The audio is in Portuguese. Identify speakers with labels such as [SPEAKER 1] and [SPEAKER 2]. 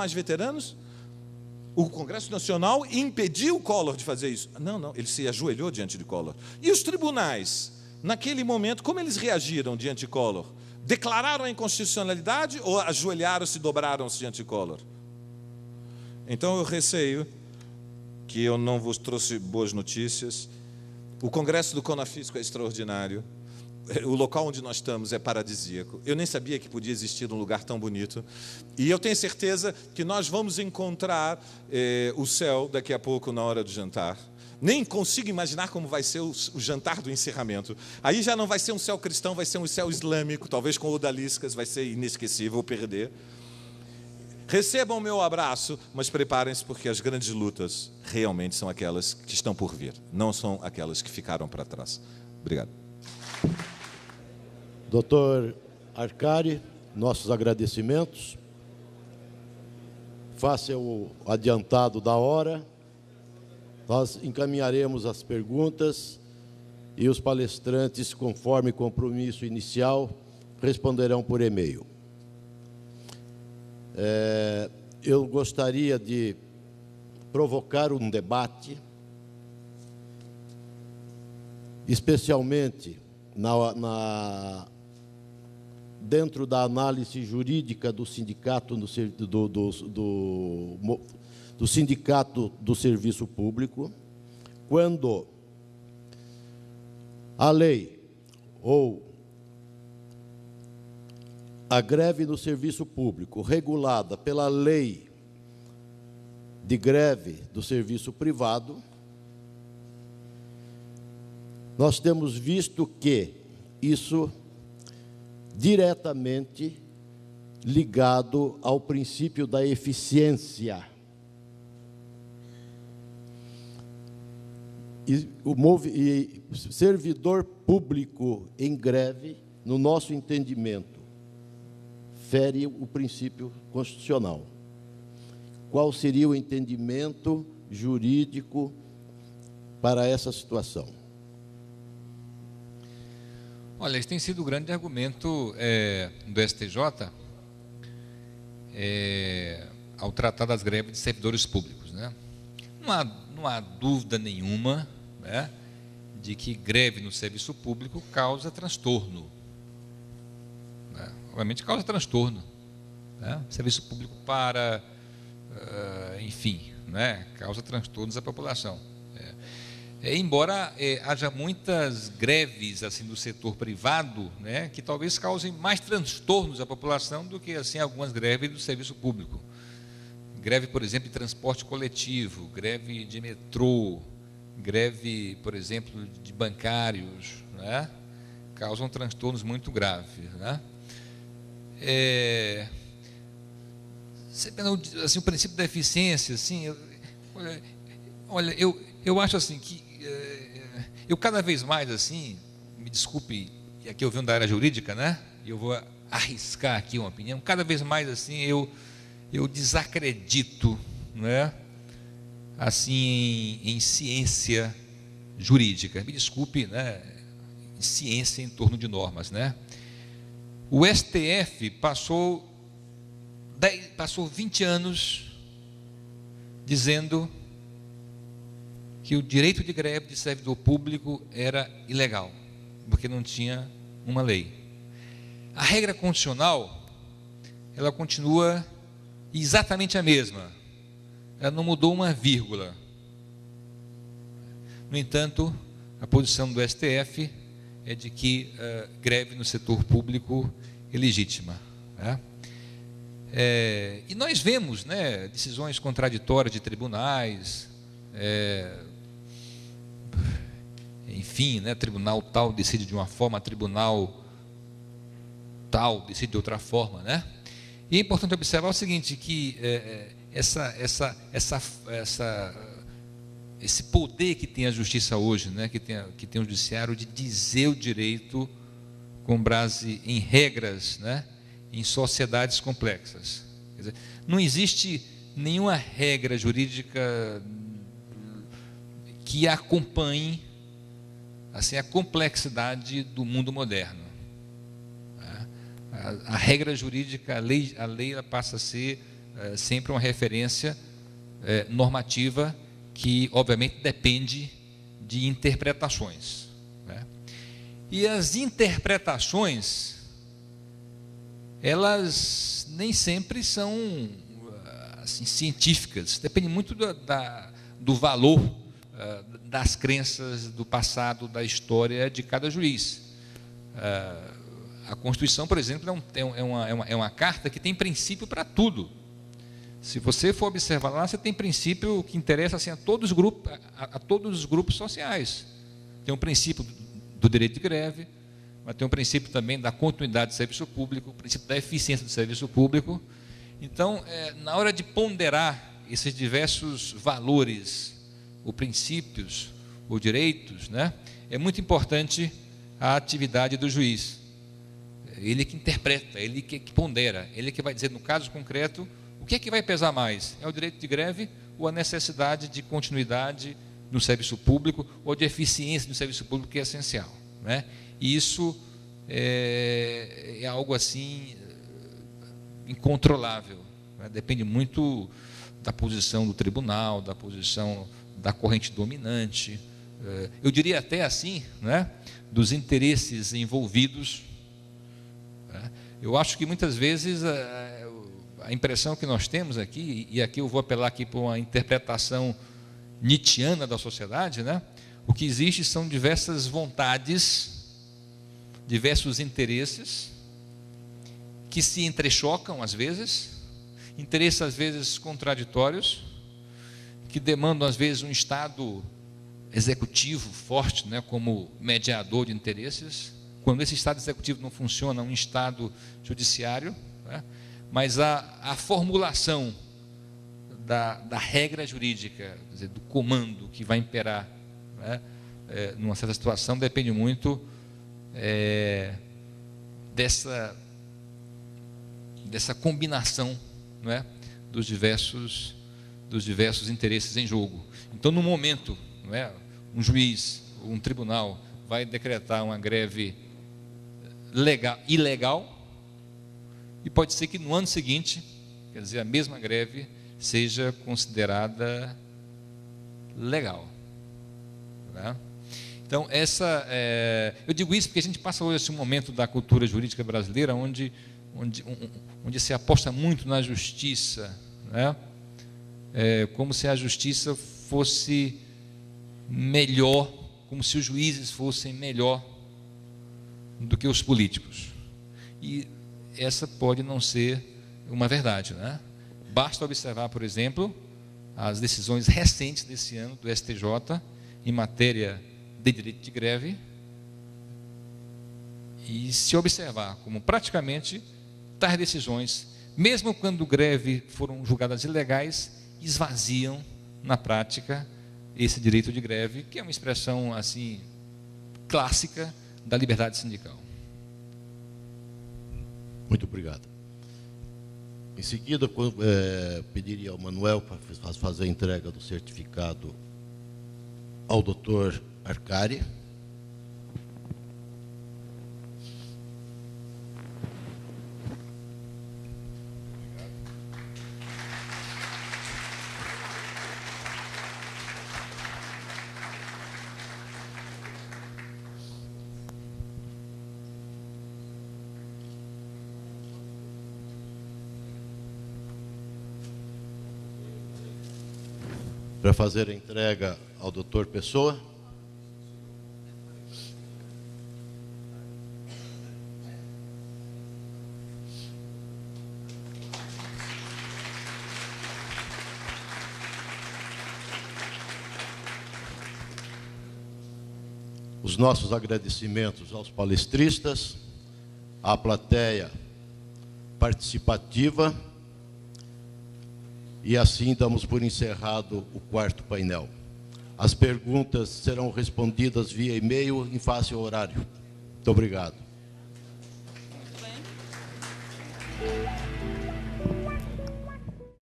[SPEAKER 1] mais veteranos? O Congresso Nacional impediu o Collor de fazer isso. Não, ele se ajoelhou diante de Collor. E os tribunais, naquele momento, como eles reagiram diante de Collor? Declararam a inconstitucionalidade ou ajoelharam-se e dobraram-se diante de Collor? Então eu receio que eu não vos trouxe boas notícias. O Congresso do Conafisco é extraordinário. O local onde nós estamos é paradisíaco. Eu nem sabia que podia existir um lugar tão bonito. E eu tenho certeza que nós vamos encontrar o céu daqui a pouco na hora do jantar. Nem consigo imaginar como vai ser o jantar do encerramento. Aí já não vai ser um céu cristão, vai ser um céu islâmico, talvez com odaliscas, vai ser inesquecível perder. Recebam o meu abraço, mas preparem-se, porque as grandes lutas realmente são aquelas que estão por vir, não são aquelas que ficaram para trás. Obrigado.
[SPEAKER 2] Doutor Arcari, nossos agradecimentos. Face o adiantado da hora, nós encaminharemos as perguntas e os palestrantes, conforme compromisso inicial, responderão por e-mail. Eu gostaria de provocar um debate, especialmente dentro da análise jurídica do sindicato do Sindicato do Serviço Público, quando a lei ou a greve no serviço público, regulada pela lei de greve do serviço privado, nós temos visto que isso diretamente ligado ao princípio da eficiência. E servidor público em greve, no nosso entendimento, fere o princípio constitucional. Qual seria o entendimento jurídico para essa situação?
[SPEAKER 3] Olha, esse tem sido o grande argumento do STJ ao tratar das greves de servidores públicos, né? Não há dúvida nenhuma, né, de que greve no serviço público causa transtorno. Né? Obviamente causa transtorno. Né? O serviço público para, enfim, né, causa transtornos à população. Embora haja muitas greves assim do setor privado, né, que talvez causem mais transtornos à população do que assim algumas greves do serviço público. Greve, por exemplo, de transporte coletivo, greve de metrô, greve, por exemplo, de bancários, né, causam transtornos muito graves, né? Assim, o princípio da eficiência, assim, olha, eu acho assim que eu cada vez mais assim, me desculpe, aqui eu venho da área jurídica, né? E eu vou arriscar aqui uma opinião. Cada vez mais assim eu desacredito, né? Assim em ciência jurídica. Me desculpe, né? Ciência em torno de normas, né? O STF passou 20 anos dizendo que o direito de greve de servidor público era ilegal, porque não tinha uma lei. A regra constitucional, ela continua exatamente a mesma. Ela não mudou uma vírgula. No entanto, a posição do STF é de que greve no setor público é legítima. Né? E nós vemos, né, decisões contraditórias de tribunais, enfim, né, tribunal tal decide de uma forma, tribunal tal decide de outra forma, né? E é importante observar o seguinte, que esse poder que tem a justiça hoje, né, que tem o judiciário de dizer o direito com base em regras, né, em sociedades complexas. Quer dizer, não existe nenhuma regra jurídica que acompanhe assim a complexidade do mundo moderno. A regra jurídica, a lei ela passa a ser sempre uma referência normativa que, obviamente, depende de interpretações, né? E as interpretações, elas nem sempre são assim, científicas, depende muito do valor das crenças do passado, da história de cada juiz. A Constituição, por exemplo, é uma carta que tem princípio para tudo. Se você for observar lá, você tem princípio que interessa assim, a todos os grupos sociais. Tem um princípio do direito de greve, mas tem um princípio também da continuidade do serviço público, o princípio da eficiência do serviço público. Então, na hora de ponderar esses diversos valores, ou princípios, ou direitos, né, é muito importante a atividade do juiz. Ele que interpreta, ele que pondera, ele que vai dizer, no caso concreto, o que é que vai pesar mais? É o direito de greve ou a necessidade de continuidade no serviço público ou de eficiência no serviço público, que é essencial, né? E isso é algo assim incontrolável, né? Depende muito da posição do tribunal, da posição da corrente dominante, eu diria até assim, né? Dos interesses envolvidos, né? Eu acho que muitas vezes a impressão que nós temos aqui, e aqui eu vou apelar aqui para uma interpretação nietzschiana da sociedade, né? O que existe são diversas vontades, diversos interesses que se entrechocam às vezes, interesses às vezes contraditórios, que demandam às vezes um Estado executivo forte, né, como mediador de interesses. Quando esse Estado executivo não funciona, um Estado judiciário, né? Mas a formulação da regra jurídica, quer dizer, do comando que vai imperar, né, numa certa situação, depende muito dessa combinação, né, dos diversos interesses em jogo. Então, no momento, não é, um juiz, um tribunal vai decretar uma greve ilegal, e pode ser que no ano seguinte, quer dizer, a mesma greve seja considerada legal, né? Então, eu digo isso porque a gente passa hoje esse momento da cultura jurídica brasileira, onde se aposta muito na justiça, né? Como se a justiça fosse melhor, como se os juízes fossem melhor do que os políticos. E essa pode não ser uma verdade, né? Basta observar, por exemplo, as decisões recentes desse ano do STJ em matéria de direito de greve, e se observar como praticamente tais decisões, mesmo quando greve foram julgadas ilegais, esvaziam na prática esse direito de greve, que é uma expressão assim clássica da liberdade sindical.
[SPEAKER 2] Muito obrigado. Em seguida, pediria ao Manuel para fazer a entrega do certificado ao doutor Arcari. Para fazer a entrega ao doutor Pessoa. Os nossos agradecimentos aos palestristas, à plateia participativa. E assim damos por encerrado o quarto painel. As perguntas serão respondidas via e-mail em face ao horário. Muito obrigado.